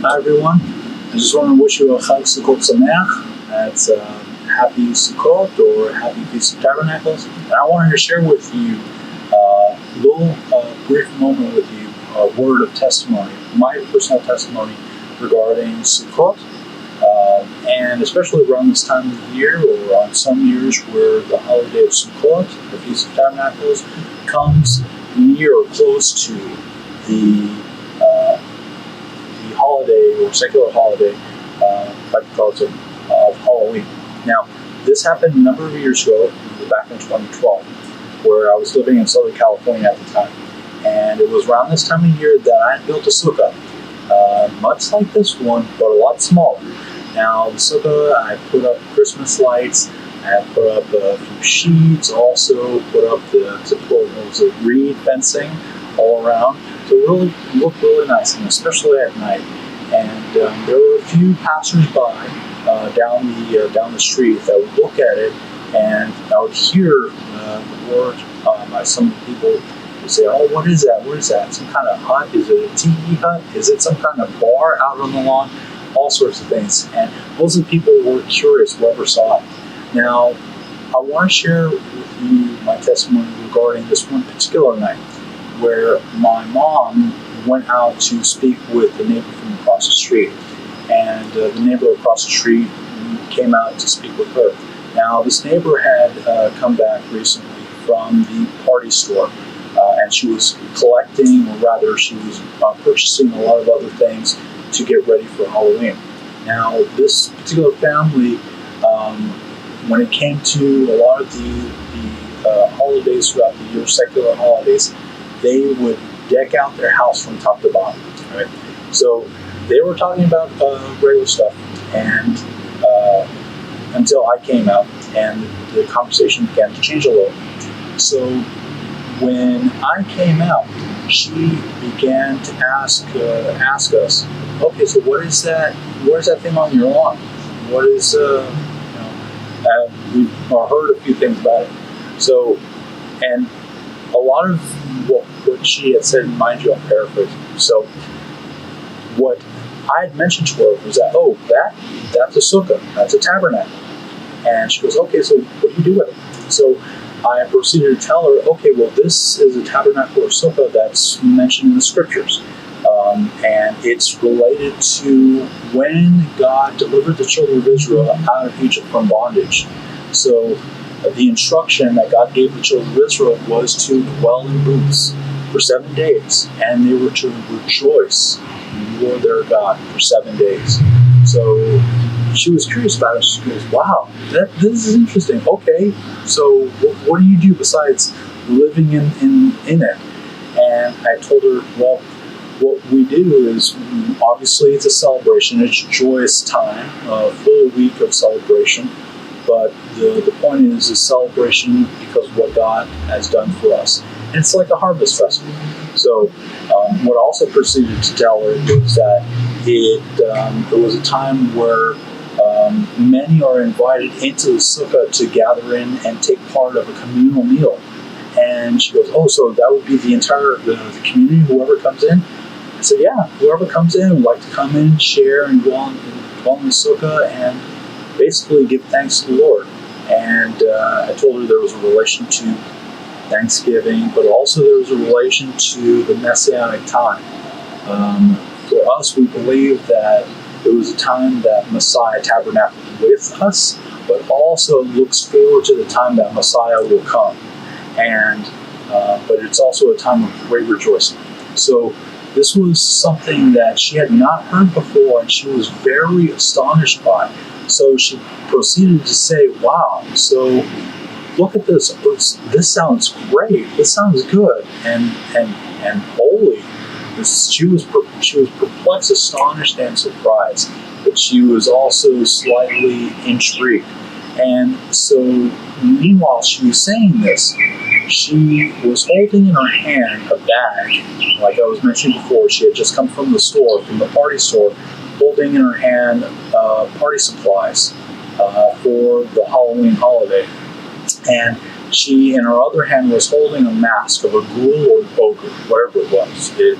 Hi everyone. I just want to wish you a Chag Sukkot Sameach. That's happy Sukkot or happy Feast of Tabernacles. And I wanted to share with you a little brief moment with you, a word of testimony, my personal testimony regarding Sukkot. And especially around this time of the year, or on some years where the holiday of Sukkot, the Feast of Tabernacles, comes near or close to the holiday or secular holiday, like we call it, of Halloween. Now, this happened a number of years ago, back in 2012, where I was living in Southern California at the time. And it was around this time of year that I built a sukkah, much like this one, but a lot smaller. Now, the sukkah, I put up Christmas lights, I put up a few sheets, also put up the typical reed fencing all around. So it really looked really nice, and especially at night. And there were a few passers-by down the street that would look at it, and I would hear the word by some people would say, "Oh, what is that? What is that? Some kind of hut? Is it a tiki hut? Is it some kind of bar out on the lawn?" All sorts of things. And most of the people were curious whoever saw it. Now, I want to share with you my testimony regarding this one particular night, where my mom went out to speak with the neighbor from across the street. And the neighbor across the street came out to speak with her. Now, this neighbor had come back recently from the party store, and she was collecting, or rather she was purchasing a lot of other things to get ready for Halloween. Now, this particular family, when it came to a lot of the holidays throughout the year, secular holidays, they would deck out their house from top to bottom. Right? So they were talking about regular stuff, and until I came out, and the conversation began to change a little. So when I came out, she began to ask us, "Okay, so what is that? Where's that thing on your lawn? What is we've heard a few things about it." So, and a lot of what she had said, mind you, I'm paraphrasing. So, what I had mentioned to her was that, "Oh, that's a sukkah, that's a tabernacle." And she goes, "Okay, so what do you do with it?" So I proceeded to tell her, "Okay, well, this is a tabernacle or sukkah that's mentioned in the scriptures. And it's related to when God delivered the children of Israel out of Egypt from bondage. So the instruction that God gave the children of Israel was to dwell in booths for 7 days, and they were to rejoice before their God for 7 days." So she was curious about it. She goes, "Wow, this is interesting. Okay, so what do you do besides living in it?" And I told her, "Well, what we do is, obviously it's a celebration. It's a joyous time, a full week of celebration. But the point is a celebration because of what God has done for us. And it's like a harvest festival." So what I also proceeded to tell her was that it was a time where many are invited into the sukkah to gather in and take part of a communal meal. And she goes, "Oh, so that would be the entire the community, whoever comes in?" I said, "Yeah, whoever comes in would like to come in, share, and dwell in the sukkah, and basically give thanks to the Lord." And I told her there was a relation to Thanksgiving, but also there was a relation to the Messianic time. For us, we believe that it was a time that Messiah tabernacled with us, but also looks forward to the time that Messiah will come. And but it's also a time of great rejoicing. So this was something that she had not heard before, and she was very astonished by. So she proceeded to say, "Wow, so look at this. This sounds great. This sounds good and holy." She was perplexed, astonished, and surprised, but she was also slightly intrigued. And so, meanwhile, she was saying this, she was holding in her hand a bag, like I was mentioning before. She had just come from the party store, holding in her hand party supplies for the Halloween holiday. And she, in her other hand, was holding a mask of a ghoul or ogre, whatever it was. It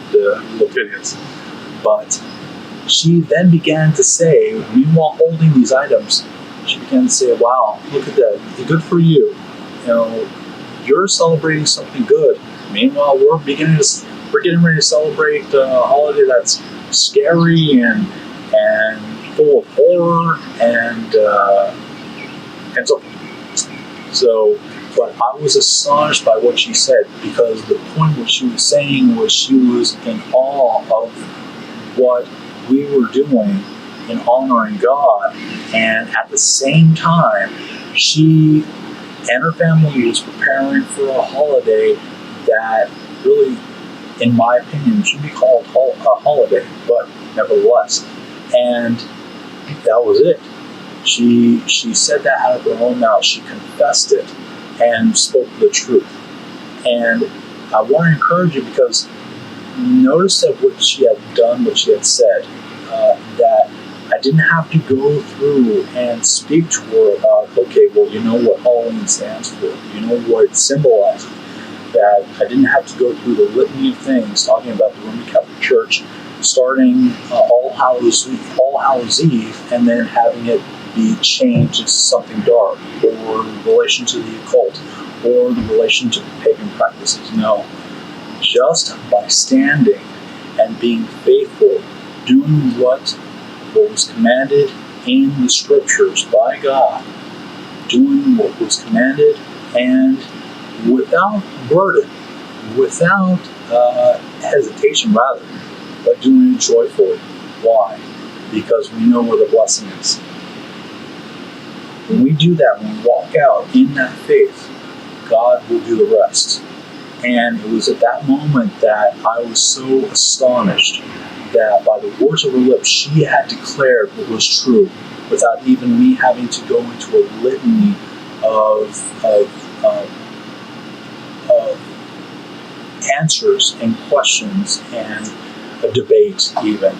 looked hideous. But she then began to say, meanwhile holding these items, she began to say, wow, look at that, good for you. You're celebrating something good. Meanwhile, we're getting ready to celebrate a holiday that's scary and full of horror and so forth. So, but I was astonished by what she said, because the point what she was saying was she was in awe of what we were doing in honoring God, and at the same time, she and her family was preparing for a holiday that really, in my opinion, should be called a holiday, but nevertheless. And that was it. She said that out of her own mouth. She confessed it and spoke the truth. And I want to encourage you, because notice that what she had done, what she had said, that I didn't have to go through and speak to her about, okay, well, you know what Halloween stands for, you know what it symbolizes. That I didn't have to go through the litany of things talking about the Roman Catholic Church, starting All Hallows Eve, and then having it be changed into something dark, or the relation to the occult, or the relation to pagan practices. No, just by standing and being faithful, doing what was commanded in the scriptures by God, doing what was commanded, and without burden, without hesitation rather, but doing it joyfully. Why? Because we know where the blessing is. When we do that, when we walk out in that faith, God will do the rest. And it was at that moment that I was so astonished that by the words of her lips, she had declared what was true, without even me having to go into a litany of answers and questions and a debate even,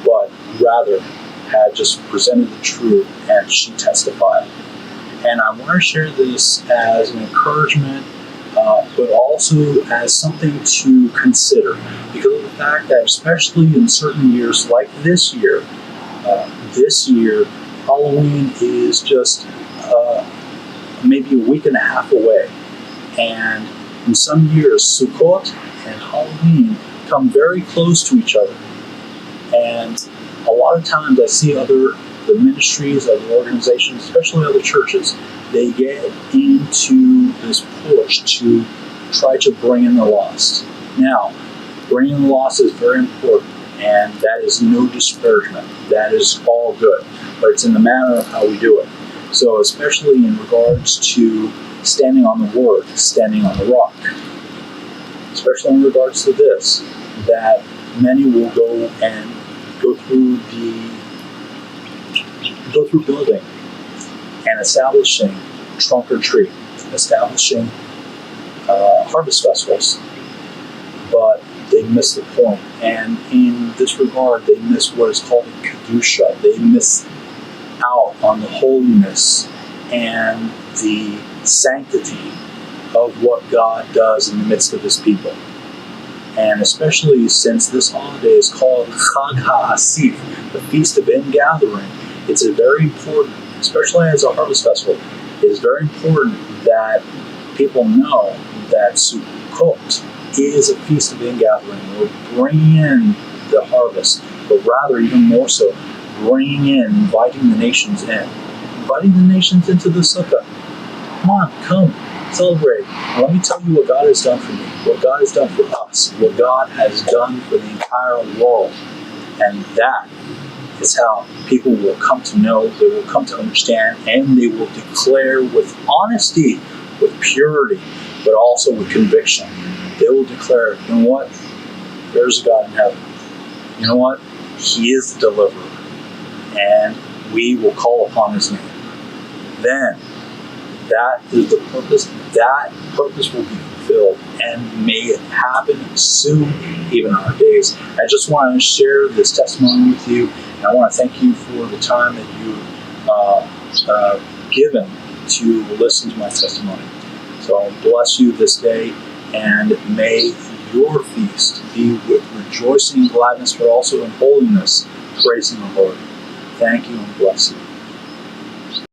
but rather had just presented the truth, and she testified. And I want to share this as an encouragement, but also as something to consider, because of the fact that especially in certain years like this year, Halloween is just maybe a week and a half away. And in some years, Sukkot and Halloween come very close to each other. And a lot of times I see the ministries, other organizations, especially other churches, they get into this push to try to bring in the lost. Now, bringing in the lost is very important, and that is no disparagement. That is all good, but it's in the manner of how we do it. So especially in regards to standing on the Word, standing on the rock, especially in regards to this, that many will go through building and establishing trunk or treat, establishing harvest festivals, but they miss the point. And in this regard, they miss what is called kedusha. They miss out on the holiness and the sanctity of what God does in the midst of His people. And especially since this holiday is called Chag HaAsif, the Feast of Ingathering, it's a very important, especially as a harvest festival, it is very important that people know that Sukkot is a Feast of Ingathering. We're bringing in the harvest, but rather, even more so, inviting the nations in. Inviting the nations into the Sukkah. Come on, come, celebrate. Let me tell you what God has done for me, what God has done for us, what God has done for the entire world. And that is how people will come to know, they will come to understand, and they will declare with honesty, with purity, but also with conviction. They will declare, you know what? There's a God in heaven. You know what? He is the deliverer. And we will call upon His name. Then, that is the purpose. That purpose will be fulfilled, and may it happen soon, even in our days. I just want to share this testimony with you, and I want to thank you for the time that you've given to listen to my testimony. So bless you this day, and may your feast be with rejoicing and gladness, but also in holiness, praising the Lord. Thank you and bless you.